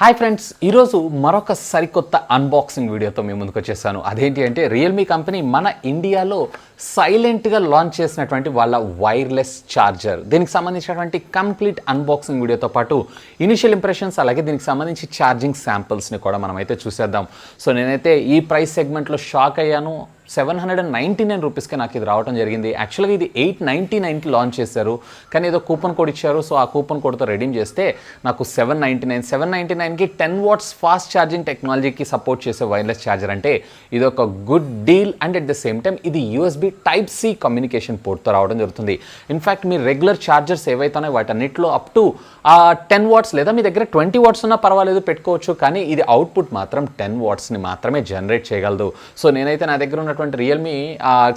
Hi friends, ఈరోజు మరొక సరికొత్త అన్బాక్సింగ్ వీడియోతో మేము ముందుకు వచ్చేసాను. అదేంటి అంటే రియల్మీ కంపెనీ మన ఇండియాలో సైలెంట్గా లాంచ్ చేసినటువంటి వాళ్ళ వైర్లెస్ ఛార్జర్. దీనికి సంబంధించినటువంటి కంప్లీట్ అన్బాక్సింగ్ వీడియోతో పాటు ఇనిషియల్ ఇంప్రెషన్స్ అలాగే దీనికి సంబంధించి ఛార్జింగ్ శాంపిల్స్ని కూడా మనమైతే చూసేద్దాం. సో నేనైతే ఈ ప్రైస్ సెగ్మెంట్లో షాక్ అయ్యాను. 799 రూపీస్కి నాకు ఇది రావడం జరిగింది. యాక్చువల్గా ఇది 899కి లాంచ్ చేశారు, కానీ ఏదో కూపన్ కోడ్ ఇచ్చారు. సో ఆ కూపన్ కోడ్తో రెడీమ్ చేస్తే నాకు 799కి 10 వాట్స్ ఫాస్ట్ ఛార్జింగ్ టెక్నాలజీకి సపోర్ట్ చేసే వైర్లెస్ ఛార్జర్ అంటే ఇది ఒక good deal. And at the same time ఇది USB టైప్ C కమ్యూనికేషన్ పోర్ట్తో రావడం జరుగుతుంది. ఇన్ఫ్యాక్ట్ మీ రెగ్యులర్ ఛార్జర్స్ ఏవైతున్నాయో వాటన్నిటిలో అప్ టు 10 వాట్స్ లేదా మీ దగ్గర 20 వాట్స్ ఉన్నా పర్వాలేదు పెట్టుకోవచ్చు, కానీ ఇది అవుట్పుట్ మాత్రం 10 వాట్స్ని మాత్రమే జనరేట్ చేయగలదు. సో నేనైతే నా దగ్గర ఉన్న రియల్మీ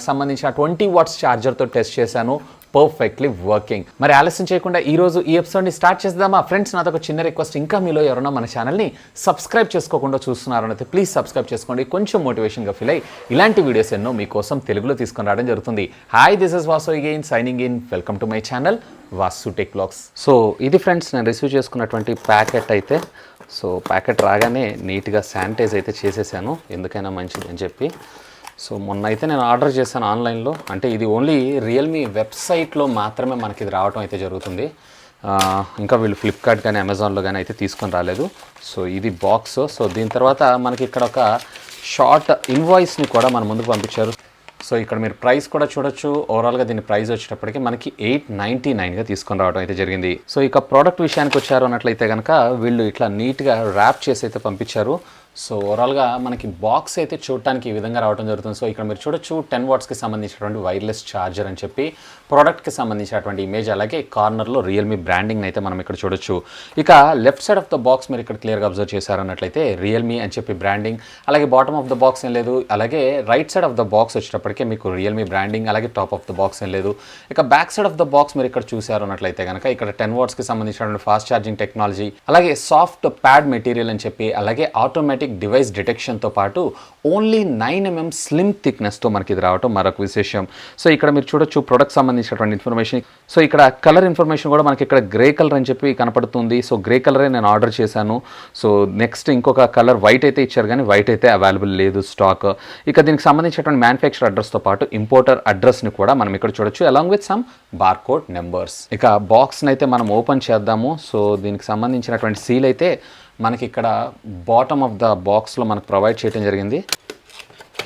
సంబంధించిన 20 వాట్స్ ఛార్జర్తో టెస్ట్ చేశాను. Perfectly working. మరి ఆలస్యం చేయకుండా ఈరోజు ఈ ఎపిసోడ్ని స్టార్ట్ చేద్దామా? ఫ్రెండ్స్, నాతో ఒక చిన్న రిక్వెస్ట్, ఇంకా మీలో ఎవరైనా మన ఛానల్ని సబ్స్క్రైబ్ చేసుకోకుండా చూస్తున్నారనైతే ప్లీజ్ సబ్స్క్రైబ్ చేసుకోండి. కొంచెం మోటివేషన్గా ఫీల్ అయ్యి ఇలాంటి వీడియోస్ ఎన్నో మీకోసం తెలుగులో తీసుకొని రావడం జరుగుతుంది. Hi, this is Vasu again signing in. Welcome to my channel Vasu tech vlogs. So ఇది ఫ్రెండ్స్ నేను రిసీవ్ చేసుకున్నటువంటి ప్యాకెట్ అయితే. సో ప్యాకెట్ రాగానే నీట్గా శానిటైజ్ అయితే చేసేసాను, ఎందుకైనా మంచిది అని చెప్పి. సో మొన్న అయితే నేను ఆర్డర్ చేశాను ఆన్లైన్లో. అంటే ఇది ఓన్లీ రియల్మీ వెబ్సైట్లో మాత్రమే మనకి ఇది రావడం అయితే జరుగుతుంది. ఇంకా వీళ్ళు ఫ్లిప్కార్ట్ కానీ అమెజాన్లో కానీ అయితే తీసుకొని రాలేదు. సో ఇది బాక్స్. సో దీని తర్వాత మనకి ఇక్కడ ఒక షార్ట్ ఇన్వాయిస్ని కూడా మన ముందుకు పంపించారు. సో ఇక్కడ మీరు ప్రైస్ కూడా చూడొచ్చు. ఓవరాల్గా దీని ప్రైస్ వచ్చేటప్పటికి మనకి 899గా తీసుకొని రావడం అయితే జరిగింది. సో ఇక ప్రోడక్ట్ విషయానికి వచ్చారు అన్నట్లయితే కనుక వీళ్ళు ఇట్లా నీట్గా ర్యాప్ చేసి అయితే పంపించారు. సో ఓవరాల్గా మనకి బాక్స్ అయితే చూడటానికి ఈ విధంగా రావడం జరుగుతుంది. సో ఇక్కడ మీరు చూడొచ్చు 10 వాట్స్కి సంబంధించినటువంటి వైర్లెస్ ఛార్జర్ అని చెప్పి ప్రోడక్ట్కి సంబంధించినటువంటి ఇమేజ్, అలాగే కార్నర్లో రియల్మీ బ్రాండింగ్ అయితే మనం ఇక్కడ చూడొచ్చు. ఇక left side of the box మీరు ఇక్కడ క్లియర్గా అబ్జర్వ్ చేశారన్నట్లయితే రియల్మీ అని చెప్పి బ్రాండింగ్, అలాగే బాటమ్ ఆఫ్ ద బాక్స్ ఏం లేదు. అలాగే right side of the box వచ్చేటప్పటికే మీకు రియల్మీ బ్రాండింగ్, అలాగే టాప్ ఆఫ్ ద బాక్స్ ఏం లేదు. ఇక back side of the box మీరు ఇక్కడ చూసారు అన్నట్లయితే కనుక ఇక్కడ 10 వాట్స్కి సంబంధించినటువంటి ఫాస్ట్ ఛార్జింగ్ టెక్నాలజీ, అలాగే సాఫ్ట్ ప్యాడ్ మెటీరియల్ అని చెప్పి, అలాగే ఆటోమేటిక్ డివైస్ డిటెక్షన్తో పాటు ఓన్లీ 9mm స్లిమ్ థిక్నెస్తో మనకి ఇది రావటం మరొక విశేషం. సో ఇక్కడ మీరు చూడొచ్చు ప్రొడక్ట్ సంబంధించినటువంటి ఇన్ఫర్మేషన్. సో ఇక్కడ కలర్ ఇన్ఫర్మేషన్ కూడా మనకి ఇక్కడ గ్రే కలర్ అని చెప్పి కనపడుతుంది. సో గ్రే కలరే నేను ఆర్డర్ చేశాను. సో నెక్స్ట్ ఇంకొక కలర్ వైట్ అయితే ఇచ్చారు, కానీ వైట్ అయితే అవైలబుల్ లేదు స్టాక్. ఇక దీనికి సంబంధించినటువంటి మ్యానుఫ్యాక్చర్ అడ్రస్తో పాటు ఇంపోర్టర్ అడ్రస్ని కూడా మనం ఇక్కడ చూడొచ్చు, along with some barcode numbers. ఇక బాక్స్ని అయితే మనం ఓపెన్ చేద్దాము. సో దీనికి సంబంధించినటువంటి సీల్ అయితే మనకి ఇక్కడ బాటమ్ ఆఫ్ ద బాక్స్లో మనకు ప్రొవైడ్ చేయడం జరిగింది.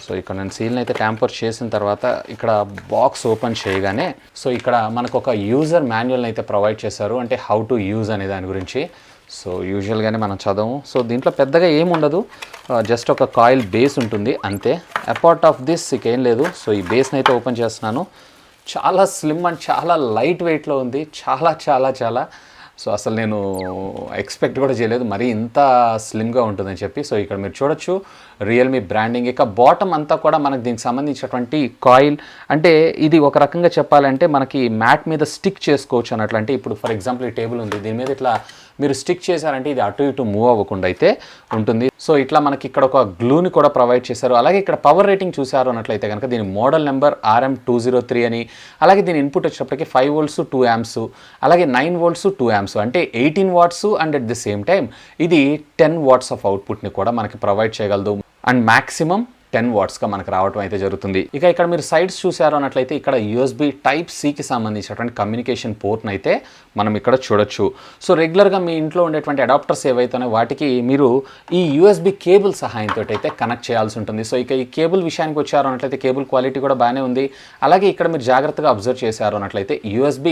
సో ఇక్కడ నేను సీల్ని అయితే ట్యాంపర్ చేసిన తర్వాత ఇక్కడ బాక్స్ ఓపెన్ చేయగానే సో ఇక్కడ మనకు ఒక యూజర్ మాన్యువల్ని అయితే ప్రొవైడ్ చేశారు, అంటే హౌ టు యూజ్ అనే దాని గురించి. సో యూజువల్గానే మనం చదవము. సో దీంట్లో పెద్దగా ఏముండదు, జస్ట్ ఒక కాయిల్ బేస్ ఉంటుంది అంతే. అపార్ట్ ఆఫ్ దిస్ ఇకేం లేదు. సో ఈ బేస్ని అయితే ఓపెన్ చేస్తున్నాను. చాలా స్లిమ్ అండ్ చాలా లైట్ వెయిట్లో ఉంది. చాలా చాలా చాలా సో అసలు నేను ఎక్స్పెక్ట్ కూడా చేయలేదు మరీ ఇంత స్లిమ్గా ఉంటుందని చెప్పి. సో ఇక్కడ మీరు చూడొచ్చు రియల్మీ బ్రాండింగ్. ఇక బాటమ్ అంతా కూడా మనకు దీనికి సంబంధించినటువంటి కాయిల్, అంటే ఇది ఒక రకంగా చెప్పాలంటే మనకి మ్యాట్ మీద స్టిక్ చేసుకోవచ్చు అన్నట్లు. అంటే ఇప్పుడు ఫర్ ఎగ్జాంపుల్ ఈ టేబుల్ ఉంది, దీని మీద ఇట్లా మీరు స్టిక్ చేశారంటే ఇది అటు ఇటు మూవ్ అవ్వకుండా అయితే ఉంటుంది. సో ఇట్లా మనకి ఇక్కడ ఒక గ్లూని కూడా ప్రొవైడ్ చేశారు. అలాగే ఇక్కడ పవర్ రేటింగ్ చూసారు అన్నట్లయితే కనుక దీని మోడల్ నెంబర్ RM203 అని, అలాగే దీని ఇన్పుట్ వచ్చేటప్పటికి 5 వోల్ట్స్ 2 amps, అలాగే 9 వోల్ట్స్ 2 amps, అంటే 18 watts. And at the same time ఇది 10 వాట్స్ ఆఫ్ అవుట్పుట్ని కూడా మనకి ప్రొవైడ్ చేయగలదు. అండ్ మ్యాక్సిమం 10 వాట్స్గా మనకు రావడం అయితే జరుగుతుంది. ఇక ఇక్కడ మీరు సైడ్స్ చూసారు అన్నట్లయితే ఇక్కడ USB టైప్ Cకి సంబంధించినటువంటి కమ్యూనికేషన్ పోర్ట్ని అయితే మనం ఇక్కడ చూడొచ్చు. సో రెగ్యులర్గా మీ ఇంట్లో ఉండేటువంటి అడాప్టర్స్ ఏవైతున్నాయో వాటికి మీరు ఈ USB కేబుల్ సహాయంతో అయితే కనెక్ట్ చేయాల్సి ఉంటుంది. సో ఇక ఈ కేబుల్ విషయానికి వచ్చారు అన్నట్లయితే కేబుల్ క్వాలిటీ కూడా బాగానే ఉంది. అలాగే ఇక్కడ మీరు జాగ్రత్తగా అబ్జర్వ్ చేశారు అన్నట్లయితే USB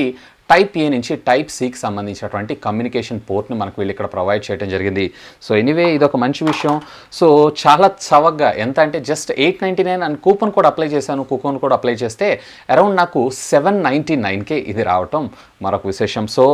టైప్ A నుంచి టైప్ Cకి సంబంధించినటువంటి కమ్యూనికేషన్ పోర్ట్ని మనకు వీళ్ళు ఇక్కడ ప్రొవైడ్ చేయడం జరిగింది. సో ఎనీవే ఇది ఒక మంచి విషయం. సో చాలా చవకగా, ఎంత అంటే just 899 and coupon code apply చేశాను. కూపన్ కోడ్ అప్లై చేస్తే అరౌండ్ నాకు 799కే ఇది రావటం మరొక విశేషం. సో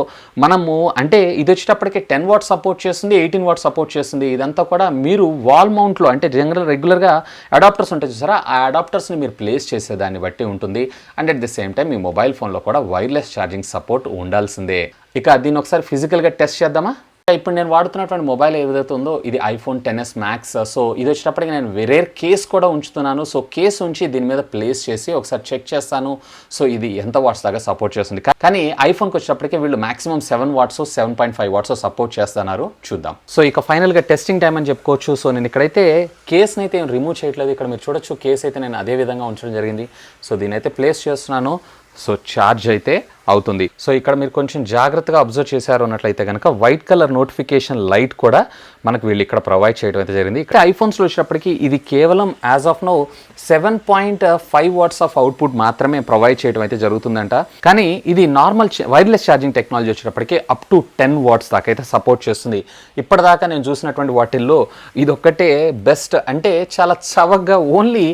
మనము అంటే ఇది వచ్చేటప్పటికి 10 వాట్స్ సపోర్ట్ చేస్తుంది, 18 వాట్స్ సపోర్ట్ చేస్తుంది. ఇదంతా కూడా మీరు వాల్ మౌంట్లో, అంటే రెగ్యులర్గా అడాప్టర్స్ ఉంటాయి చూసారా, ఆ అడాప్టర్స్ని మీరు ప్లేస్ చేసేదాన్ని బట్టి ఉంటుంది. And at the same time me mobile ఫోన్లో కూడా వైర్లెస్ ఛార్జింగ్ సపోర్ట్ ఉండాల్సిందే. ఇక దీన్ని ఒకసారి ఫిజికల్గా టెస్ట్ చేద్దామా? ఇప్పుడు నేను వాడుతున్నటువంటి మొబైల్ ఏదైతే ఉందో ఇది ఐఫోన్ 10s మ్యాక్స్. సో ఇది వచ్చేటప్పటికి నేను వేరే కేస్ కూడా ఉంచుతున్నాను. సో కేస్ ఉంచి దీని మీద ప్లేస్ చేసి ఒకసారి చెక్ చేస్తాను. సో ఇది ఎంత వాట్స్ దాకా సపోర్ట్ చేస్తుంది. కానీ ఐఫోన్కి వచ్చేటప్పటికి వీళ్ళు మాక్సిమం 7 వాట్స్ 7.5 వాట్స్ సపోర్ట్ చేస్తున్నారు. చూద్దాం. సో ఇక ఫైనల్గా టెస్టింగ్ టైం అని చెప్పుకోవచ్చు. సో నేను ఇక్కడైతే కేస్ని అయితే రిమూవ్ చేయట్లేదు. ఇక్కడ మీరు చూడొచ్చు కేస్ అయితే నేను అదే విధంగా ఉంచడం జరిగింది. సో దీని అయితే ప్లేస్ చేస్తున్నాను. సో ఛార్జ్ అయితే అవుతుంది. సో ఇక్కడ మీరు కొంచెం జాగ్రత్తగా అబ్జర్వ్ చేశారు అన్నట్లయితే కనుక వైట్ కలర్ నోటిఫికేషన్ లైట్ కూడా మనకు వీళ్ళు ఇక్కడ ప్రొవైడ్ చేయడం అయితే జరిగింది. ఇక్కడ ఐఫోన్స్లో వచ్చేటప్పటికి ఇది కేవలం as of now 7.5 watts of output మాత్రమే ప్రొవైడ్ చేయడం అయితే జరుగుతుందంట. కానీ ఇది నార్మల్ వైర్లెస్ ఛార్జింగ్ టెక్నాలజీ వచ్చేటప్పటికి అప్ టు 10 వాట్స్ దాకా అయితే సపోర్ట్ చేస్తుంది. ఇప్పటిదాకా నేను చూసినటువంటి వాటిల్లో ఇది ఒక్కటే బెస్ట్. అంటే చాలా చవకగా ఓన్లీ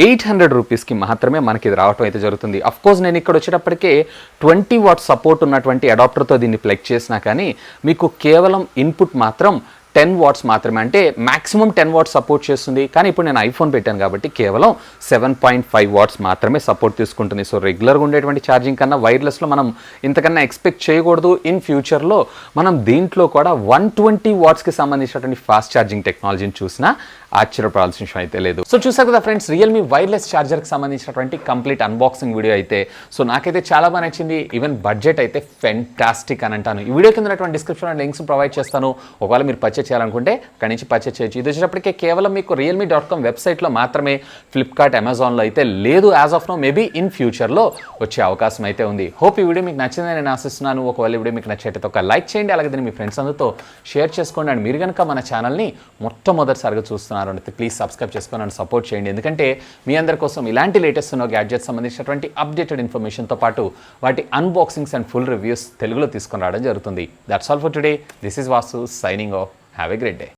800 రూపీస్కి మాత్రమే మనకి ఇది రావడం అయితే జరుగుతుంది. అఫ్కోర్స్ నేను ఇక్కడ వచ్చేటప్పటికే 20 వాట్స్ సపోర్ట్ ఉన్నటువంటి అడాప్టర్తో దీన్ని ప్లగ్ చేసినా కానీ మీకు కేవలం ఇన్పుట్ మాత్రం 10 వాట్స్ మాత్రమే. అంటే మాక్సిమం 10 వాట్స్ సపోర్ట్ చేస్తుంది. కానీ ఇప్పుడు నేను ఐఫోన్ పెట్టాను కాబట్టి కేవలం 7.5 వాట్స్ మాత్రమే సపోర్ట్ తీసుకుంటుంది. సో రెగ్యులర్గా ఉండేటువంటి ఛార్జింగ్ కన్నా వైర్లెస్లో మనం ఇంతకన్నా ఎక్స్పెక్ట్ చేయకూడదు. ఇన్ ఫ్యూచర్లో మనం దీంట్లో కూడా 120 వాట్స్కి సంబంధించినటువంటి ఫాస్ట్ ఛార్జింగ్ టెక్నాలజీని చూసినా ఆశ్చర్యపడాల్సిన విషయం అయితే లేదు. సో చూసారు కదా ఫ్రెండ్స్, రియల్మీ వైర్లెస్ ఛార్జర్కి సంబంధించినటువంటి కంప్లీట్ అన్బాక్సింగ్ వీడియో అయితే సో నాకైతే చాలా బాగా నచ్చింది. ఈవెన్ బడ్జెట్ అయితే ఫెంటాస్టిక్ అని అంటాను. ఈ వీడియో కింద ఉన్నటువంటి డిస్క్రిప్షన్లో లింక్స్ ప్రొవైడ్ చేస్తాను. ఒకవేళ మీరు పర్చేస్ చేయాలనుకుంటే అక్కడి నుంచి పర్చేస్ చేయొచ్చు. ఇది వచ్చేటప్పటికే కేవలం మీకు realme.com వెబ్సైట్లో మాత్రమే, ఫ్లిప్కార్ట్, అమెజాన్లో అయితే లేదు as of now. Maybe in ఫ్యూచర్లో వచ్చే అవకాశం అయితే ఉంది. హోప్ ఈ వీడియో మీకు నచ్చిందని నేను ఆశిస్తున్నాను. ఒకవేళ ఈ వీడియో మీకు నచ్చినట్లయితే ఒక లైక్ చేయండి. అలాగే దీన్ని మీ ఫ్రెండ్స్ అందరితో షేర్ చేసుకోండి. అండ్ మీరు కనుక మన ఛానల్ని మొట్టమొదటిసారిగా చూస్తున్నారు అంటే ప్లీజ్ సబ్స్క్రైబ్ చేసుకొని నన్ను సపోర్ట్ చేయండి. ఎందుకంటే మీ అందరి కోసం ఇలాంటి లేటెస్ట్ ఉన్న గ్యాడ్జెట్స్ సంబంధించినటువంటి అప్డేటెడ్ ఇన్ఫర్మేషన్తో పాటు వాటి అన్బాక్సింగ్స్ అండ్ ఫుల్ రివ్యూస్ తెలుగులో తీసుకొని రావడం జరుగుతుంది. That's all for today. This is Vasu signing off. Have a great day.